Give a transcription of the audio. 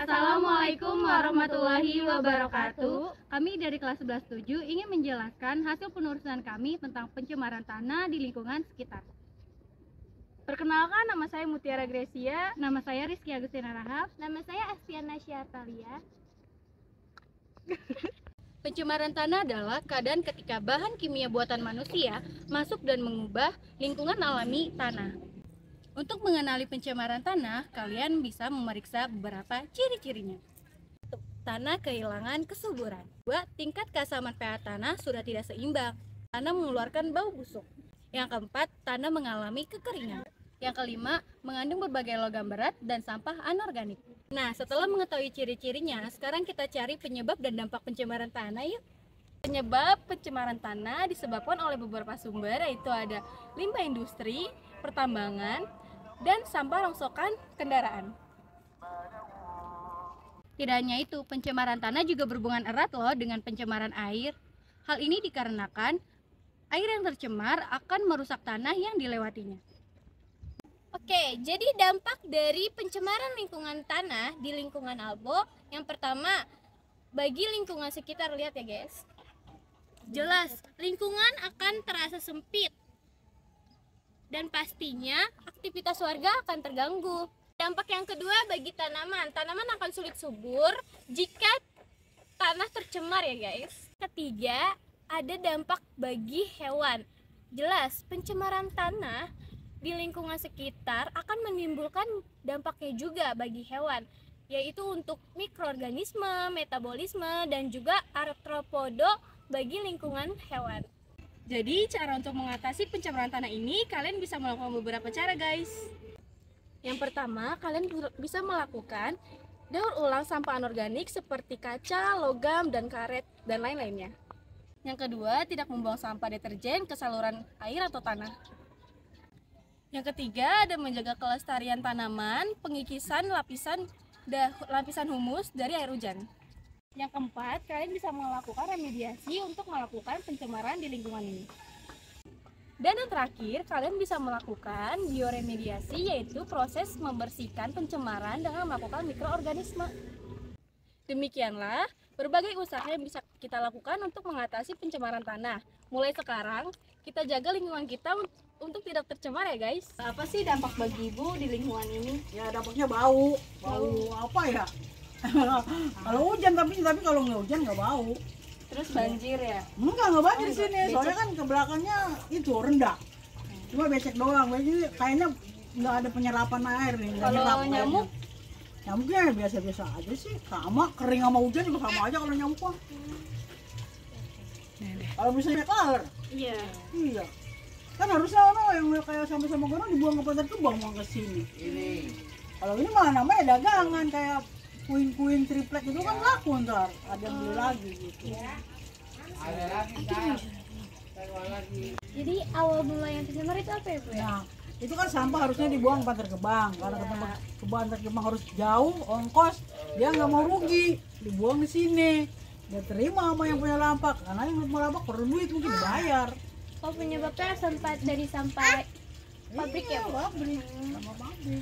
Assalamualaikum warahmatullahi wabarakatuh. Kami dari kelas 11-7 ingin menjelaskan hasil penelusuran kami tentang pencemaran tanah di lingkungan sekitar. Perkenalkan, nama saya Mutiara Gracia. Nama saya Rizky Agustina Rahab. Nama saya Astiana Syatalia. Pencemaran tanah adalah keadaan ketika bahan kimia buatan manusia masuk dan mengubah lingkungan alami tanah. Untuk mengenali pencemaran tanah, kalian bisa memeriksa beberapa ciri-cirinya. Tanah kehilangan kesuburan. 2. Tingkat keasaman pH tanah sudah tidak seimbang. Tanah mengeluarkan bau busuk. Yang keempat, tanah mengalami kekeringan. Yang kelima, mengandung berbagai logam berat dan sampah anorganik. Nah, setelah mengetahui ciri-cirinya, sekarang kita cari penyebab dan dampak pencemaran tanah yuk. Penyebab pencemaran tanah disebabkan oleh beberapa sumber, yaitu ada limbah industri, pertambangan, dan sampah rongsokan kendaraan. Tidak hanya itu, pencemaran tanah juga berhubungan erat loh dengan pencemaran air. Hal ini dikarenakan air yang tercemar akan merusak tanah yang dilewatinya. Oke, jadi dampak dari pencemaran lingkungan tanah di lingkungan Albo, yang pertama, bagi lingkungan sekitar, lihat ya guys. Jelas, lingkungan akan terasa sempit. Dan pastinya aktivitas warga akan terganggu. Dampak yang kedua bagi tanaman. Tanaman akan sulit subur jika tanah tercemar ya guys. Ketiga, ada dampak bagi hewan. Jelas, pencemaran tanah di lingkungan sekitar akan menimbulkan dampaknya juga bagi hewan, yaitu untuk mikroorganisme, metabolisme, dan juga artropoda bagi lingkungan hewan. Jadi cara untuk mengatasi pencemaran tanah ini, kalian bisa melakukan beberapa cara guys. Yang pertama, kalian bisa melakukan daur ulang sampah anorganik seperti kaca, logam, dan karet, dan lain-lainnya. Yang kedua, tidak membuang sampah deterjen ke saluran air atau tanah. Yang ketiga, ada menjaga kelestarian tanaman, pengikisan lapisan humus dari air hujan. Yang keempat, kalian bisa melakukan remediasi untuk melakukan pencemaran di lingkungan ini. Dan yang terakhir, kalian bisa melakukan bioremediasi, yaitu proses membersihkan pencemaran dengan melakukan mikroorganisme. Demikianlah berbagai usaha yang bisa kita lakukan untuk mengatasi pencemaran tanah. Mulai sekarang, kita jaga lingkungan kita untuk tidak tercemar ya guys. Apa sih dampak bagi ibu di lingkungan ini? Ya dampaknya bau apa ya? Kalau hujan tapi kalau nggak hujan nggak bau. Terus banjir ya? Nggak banjir di sini. Soalnya kan ke belakangnya itu rendah. Cuma becek doang. Jadi kayaknya nggak ada penyerapan air nih. Kalau nyamuk? Nyamuknya biasa-biasa aja sih. Sama kering sama hujan juga sama aja kalau nyamuk. Kalau misalnya kelar? Iya. Iya. Kan harusnya orang yang kayak sama-sama gorong dibuang ke pasar kembang mau ke sini. Kalau ini malah namanya dagangan kayak kuin-kuin triplek itu kan laku ntar ada yang beli lagi gitu. Ada lagi. Jadi awal mula yang tercemar itu apa ya Bu ya? Nah, itu kan sampah harusnya dibuang ke Bantar Gebang. Karena ke tempat ke Bantar Gebang harus jauh, ongkos, dia nggak mau rugi, dibuang di sini. Dia terima sama yang punya lampak, karena yang punya lampak perlu duit mungkin dibayar. Oh, penyebabnya dari sampai pabrik ya Bu? Pabrik, sama pabrik.